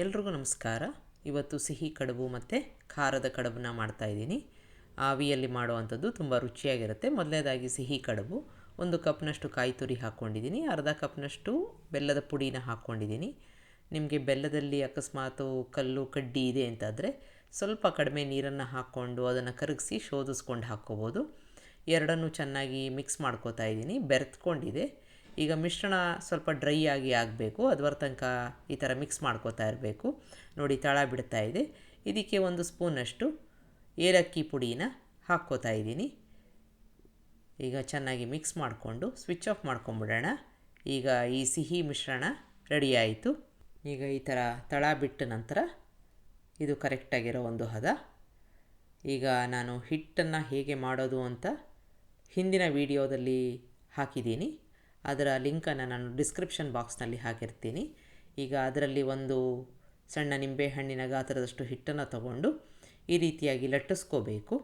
ಎಲ್ರಿಗೂ ನಮಸ್ಕಾರ. ಇವತ್ತು ಸಿಹಿ ಕಡುಬು ಮತ್ತು ಖಾರದ ಕಡುಬನ್ನ ಮಾಡ್ತಾಯಿದ್ದೀನಿ. ಆವಿಯಲ್ಲಿ ಮಾಡುವಂಥದ್ದು ತುಂಬ ರುಚಿಯಾಗಿರುತ್ತೆ. ಮೊದಲನೇದಾಗಿ ಸಿಹಿ ಕಡುಬು 1 ಕಪ್ನಷ್ಟು ಕಾಯಿ ತುರಿ ಹಾಕ್ಕೊಂಡಿದ್ದೀನಿ. ಅರ್ಧ ಕಪ್ನಷ್ಟು ಬೆಲ್ಲದ ಪುಡಿನ ಹಾಕ್ಕೊಂಡಿದ್ದೀನಿ. ನಿಮಗೆ ಬೆಲ್ಲದಲ್ಲಿ ಅಕಸ್ಮಾತು ಕಲ್ಲು ಕಡ್ಡಿ ಇದೆ ಅಂತಾದರೆ ಸ್ವಲ್ಪ ಕಡಿಮೆ ನೀರನ್ನು ಹಾಕ್ಕೊಂಡು ಅದನ್ನು ಕರಗಿಸಿ ಶೋಧಿಸ್ಕೊಂಡು ಹಾಕ್ಕೋಬೋದು. ಎರಡನ್ನೂ ಚೆನ್ನಾಗಿ ಮಿಕ್ಸ್ ಮಾಡ್ಕೋತಾ ಇದ್ದೀನಿ. ಬೆರೆತ್ಕೊಂಡಿದೆ. ಈಗ ಮಿಶ್ರಣ ಸ್ವಲ್ಪ ಡ್ರೈ ಆಗಿ ಆಗಬೇಕು. ಅದುವರ ತನಕ ಈ ಥರ ಮಿಕ್ಸ್ ಮಾಡ್ಕೋತಾ ಇರಬೇಕು. ನೋಡಿ ತಳ ಬಿಡ್ತಾ ಇದೆ. ಇದಕ್ಕೆ 1 ಸ್ಪೂನಷ್ಟು ಏಲಕ್ಕಿ ಪುಡಿನ ಹಾಕ್ಕೋತಾ ಇದ್ದೀನಿ. ಈಗ ಚೆನ್ನಾಗಿ ಮಿಕ್ಸ್ ಮಾಡಿಕೊಂಡು ಸ್ವಿಚ್ ಆಫ್ ಮಾಡ್ಕೊಂಬಿಡೋಣ. ಈಗ ಈ ಸಿಹಿ ಮಿಶ್ರಣ ರೆಡಿ ಆಯಿತು. ಈಗ ಈ ಥರ ತಳ ಬಿಟ್ಟ ನಂತರ ಇದು ಕರೆಕ್ಟಾಗಿರೋ ಒಂದು ಹದ. ಈಗ ನಾನು ಹಿಟ್ಟನ್ನು ಹೇಗೆ ಮಾಡೋದು ಅಂತ ಹಿಂದಿನ ವಿಡಿಯೋದಲ್ಲಿ ಹಾಕಿದ್ದೀನಿ. ಅದರ ಲಿಂಕನ್ನು ನಾನು ಡಿಸ್ಕ್ರಿಪ್ಷನ್ ಬಾಕ್ಸ್ನಲ್ಲಿ ಹಾಕಿರ್ತೀನಿ. ಈಗ ಅದರಲ್ಲಿ ಒಂದು ಸಣ್ಣ ನಿಂಬೆಹಣ್ಣಿನ ಗಾತ್ರದಷ್ಟು ಹಿಟ್ಟನ್ನು ತಗೊಂಡು ಈ ರೀತಿಯಾಗಿ ಲಟ್ಟಿಸ್ಕೋಬೇಕು.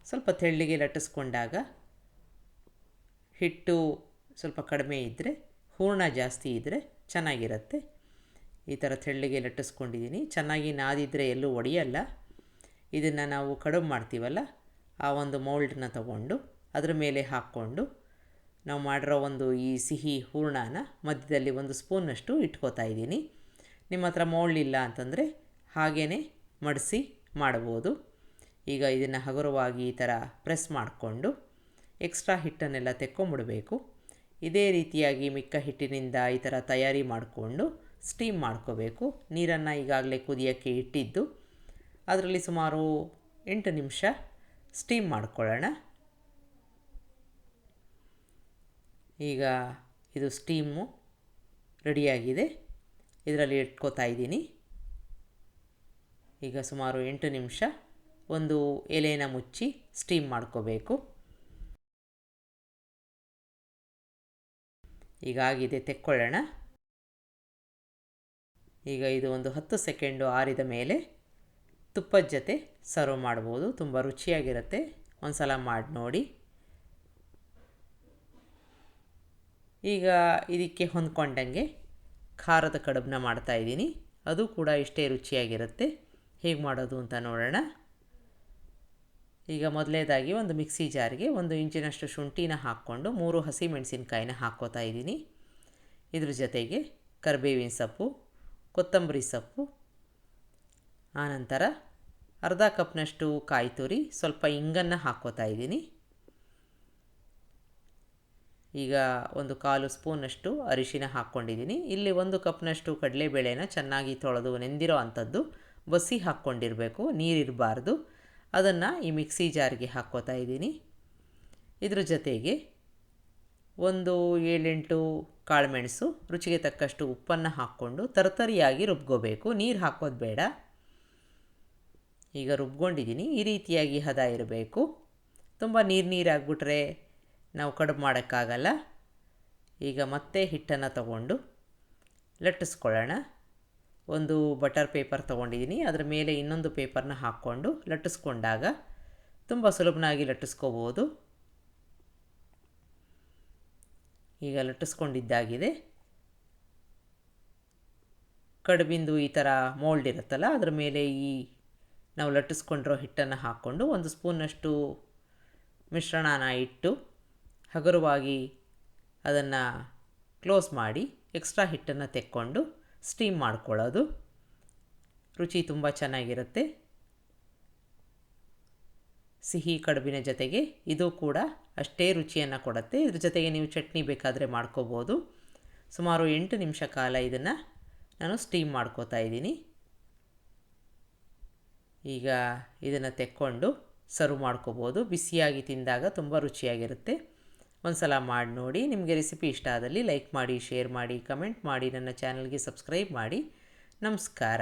ಸ್ವಲ್ಪ ತೆಳ್ಳಗೆ ಲಟ್ಟಿಸ್ಕೊಂಡಾಗ ಹಿಟ್ಟು ಸ್ವಲ್ಪ ಕಡಿಮೆ ಇದ್ದರೆ, ಹೂರಣ ಜಾಸ್ತಿ ಇದ್ದರೆ ಚೆನ್ನಾಗಿರುತ್ತೆ. ಈ ಥರ ತೆಳ್ಳಗೆ ಲಟ್ಟಿಸ್ಕೊಂಡಿದ್ದೀನಿ. ಚೆನ್ನಾಗಿ ನಾದಿದ್ರೆ ಎಲ್ಲೂ ಒಡೆಯಲ್ಲ. ಇದನ್ನು ನಾವು ಕಡುಬು ಮಾಡ್ತೀವಲ್ಲ, ಆ ಒಂದು ಮೌಲ್ಡನ್ನ ತಗೊಂಡು ಅದರ ಮೇಲೆ ಹಾಕ್ಕೊಂಡು ನಾವು ಮಾಡಿರೋ ಒಂದು ಈ ಸಿಹಿ ಹೂರಣನ ಮಧ್ಯದಲ್ಲಿ 1 ಸ್ಪೂನಷ್ಟು ಇಟ್ಕೋತಾ ಇದ್ದೀನಿ. ನಿಮ್ಮ ಹತ್ರ ಮೌಲ್ಡ್ ಇಲ್ಲ ಅಂತಂದರೆ ಹಾಗೇ ಮಡಿಸಿ ಮಾಡ್ಬೋದು. ಈಗ ಇದನ್ನು ಹಗುರವಾಗಿ ಈ ಥರ ಪ್ರೆಸ್ ಮಾಡಿಕೊಂಡು ಎಕ್ಸ್ಟ್ರಾ ಹಿಟ್ಟನ್ನೆಲ್ಲ ತೆಕ್ಕೊಂಬಿಡಬೇಕು. ಇದೇ ರೀತಿಯಾಗಿ ಮಿಕ್ಕ ಹಿಟ್ಟಿನಿಂದ ಈ ಥರ ತಯಾರಿ ಮಾಡಿಕೊಂಡು ಸ್ಟೀಮ್ ಮಾಡ್ಕೋಬೇಕು. ನೀರನ್ನು ಈಗಾಗಲೇ ಕುದಿಯೋಕ್ಕೆ ಇಟ್ಟಿದ್ದು ಅದರಲ್ಲಿ ಸುಮಾರು 8 ನಿಮಿಷ ಸ್ಟೀಮ್ ಮಾಡ್ಕೊಳ್ಳೋಣ. ಈಗ ಇದು ಸ್ಟೀಮು ರೆಡಿಯಾಗಿದೆ. ಇದರಲ್ಲಿ ಇಟ್ಕೋತಾ ಇದ್ದೀನಿ. ಈಗ ಸುಮಾರು 8 ನಿಮಿಷ ಒಂದು ಎಲೆನ ಮುಚ್ಚಿ ಸ್ಟೀಮ್ ಮಾಡ್ಕೋಬೇಕು. ಈಗಾಗಿದೆ, ತೆಕ್ಕೊಳ್ಳೋಣ. ಈಗ ಇದು ಒಂದು 10 ಸೆಕೆಂಡು ಆರಿದ ಮೇಲೆ ತುಪ್ಪದ ಜೊತೆ ಸರ್ವ್ ಮಾಡ್ಬೋದು. ತುಂಬ ರುಚಿಯಾಗಿರುತ್ತೆ. ಒಂದು ಸಲ ಮಾಡಿ ನೋಡಿ. ಈಗ ಇದಕ್ಕೆ ಹೊಂದ್ಕೊಂಡಂಗೆ ಖಾರದ ಕಡುಬನ್ನ ಮಾಡ್ತಾಯಿದ್ದೀನಿ. ಅದು ಕೂಡ ಇಷ್ಟೇ ರುಚಿಯಾಗಿರುತ್ತೆ. ಹೇಗೆ ಮಾಡೋದು ಅಂತ ನೋಡೋಣ. ಈಗ ಮೊದಲನೇದಾಗಿ ಒಂದು ಮಿಕ್ಸಿ ಜಾರ್ಗೆ 1 ಇಂಚಿನಷ್ಟು ಶುಂಠಿನ ಹಾಕ್ಕೊಂಡು 3 ಹಸಿಮೆಣಸಿನ್ಕಾಯಿನ ಹಾಕ್ಕೋತಾ ಇದ್ದೀನಿ. ಇದ್ರ ಜೊತೆಗೆ ಕರಿಬೇವಿನ ಸೊಪ್ಪು, ಕೊತ್ತಂಬರಿ ಸೊಪ್ಪು, ಆನಂತರ ಅರ್ಧ ಕಪ್ನಷ್ಟು ಕಾಯಿ ತುರಿ, ಸ್ವಲ್ಪ ಇಂಗನ್ನು ಹಾಕ್ಕೋತಾ ಇದ್ದೀನಿ. ಈಗ 1/4 ಸ್ಪೂನಷ್ಟು ಅರಿಶಿನ ಹಾಕ್ಕೊಂಡಿದ್ದೀನಿ. ಇಲ್ಲಿ 1 ಕಪ್ನಷ್ಟು ಕಡಲೆಬೇಳೆನ ಚೆನ್ನಾಗಿ ತೊಳೆದು ನೆಂದಿರೋ ಅಂಥದ್ದು ಬಸಿ ಹಾಕ್ಕೊಂಡಿರಬೇಕು, ನೀರಿರಬಾರ್ದು. ಅದನ್ನು ಈ ಮಿಕ್ಸಿ ಜಾರ್ಗೆ ಹಾಕ್ಕೋತಾ ಇದ್ದೀನಿ. ಇದ್ರ ಜೊತೆಗೆ 7-8 ಕಾಳುಮೆಣಸು, ರುಚಿಗೆ ತಕ್ಕಷ್ಟು ಉಪ್ಪನ್ನು ಹಾಕ್ಕೊಂಡು ತರ್ತರಿಯಾಗಿ ರುಬ್ಕೋಬೇಕು. ನೀರು ಹಾಕೋದು ಬೇಡ. ಈಗ ರುಬ್ಕೊಂಡಿದ್ದೀನಿ. ಈ ರೀತಿಯಾಗಿ ಹದ ಇರಬೇಕು. ತುಂಬ ನೀರಾಗಿಬಿಟ್ರೆ ನಾವು ಕಡುಬು ಮಾಡೋಕ್ಕಾಗಲ್ಲ. ಈಗ ಮತ್ತೆ ಹಿಟ್ಟನ್ನು ತಗೊಂಡು ಲಟ್ಟಿಸ್ಕೊಳ್ಳೋಣ. ಒಂದು ಬಟರ್ ಪೇಪರ್ ತೊಗೊಂಡಿದ್ದೀನಿ. ಅದರ ಮೇಲೆ ಇನ್ನೊಂದು ಪೇಪರ್ನ ಹಾಕ್ಕೊಂಡು ಲಟ್ಟಿಸ್ಕೊಂಡಾಗ ತುಂಬ ಸುಲಭವಾಗಿ ಲಟ್ಟಿಸ್ಕೋಬೋದು. ಈಗ ಲಟ್ಟಿಸ್ಕೊಂಡಿದ್ದಾಗಿದೆ. ಕಡುಬಿಂದು ಈ ಥರ ಮೋಲ್ಡ್ ಇರುತ್ತಲ್ಲ, ಅದರ ಮೇಲೆ ಈ ನಾವು ಲಟ್ಟಿಸ್ಕೊಂಡಿರೋ ಹಿಟ್ಟನ್ನು ಹಾಕ್ಕೊಂಡು 1 ಸ್ಪೂನಷ್ಟು ಮಿಶ್ರಣನ ಇಟ್ಟು ಹಗುರವಾಗಿ ಅದನ್ನು ಕ್ಲೋಸ್ ಮಾಡಿ ಎಕ್ಸ್ಟ್ರಾ ಹಿಟ್ಟನ್ನು ತೆಕ್ಕೊಂಡು ಸ್ಟೀಮ್ ಮಾಡ್ಕೊಳ್ಳೋದು. ರುಚಿ ತುಂಬ ಚೆನ್ನಾಗಿರುತ್ತೆ. ಸಿಹಿ ಕಡುಬಿನ ಜೊತೆಗೆ ಇದು ಕೂಡ ಅಷ್ಟೇ ರುಚಿಯನ್ನು ಕೊಡುತ್ತೆ. ಇದ್ರ ಜೊತೆಗೆ ನೀವು ಚಟ್ನಿ ಬೇಕಾದರೆ ಮಾಡ್ಕೋಬೋದು. ಸುಮಾರು 8 ನಿಮಿಷ ಕಾಲ ಇದನ್ನು ನಾನು ಸ್ಟೀಮ್ ಮಾಡ್ಕೋತಾ ಇದ್ದೀನಿ. ಈಗ ಇದನ್ನು ತೆಕ್ಕೊಂಡು ಸರ್ವ್ ಮಾಡ್ಕೋಬೋದು. ಬಿಸಿಯಾಗಿ ತಿಂದಾಗ ತುಂಬ ರುಚಿಯಾಗಿರುತ್ತೆ. ಒಂದು ಸಲ ಮಾಡಿ ನೋಡಿ. ನಿಮಗೆ ರೆಸಿಪಿ ಇಷ್ಟ ಆದಲ್ಲಿ ಲೈಕ್ ಮಾಡಿ, ಶೇರ್ ಮಾಡಿ, ಕಮೆಂಟ್ ಮಾಡಿ, ನನ್ನ ಚಾನಲ್ಗೆ ಸಬ್ಸ್ಕ್ರೈಬ್ ಮಾಡಿ. ನಮಸ್ಕಾರ.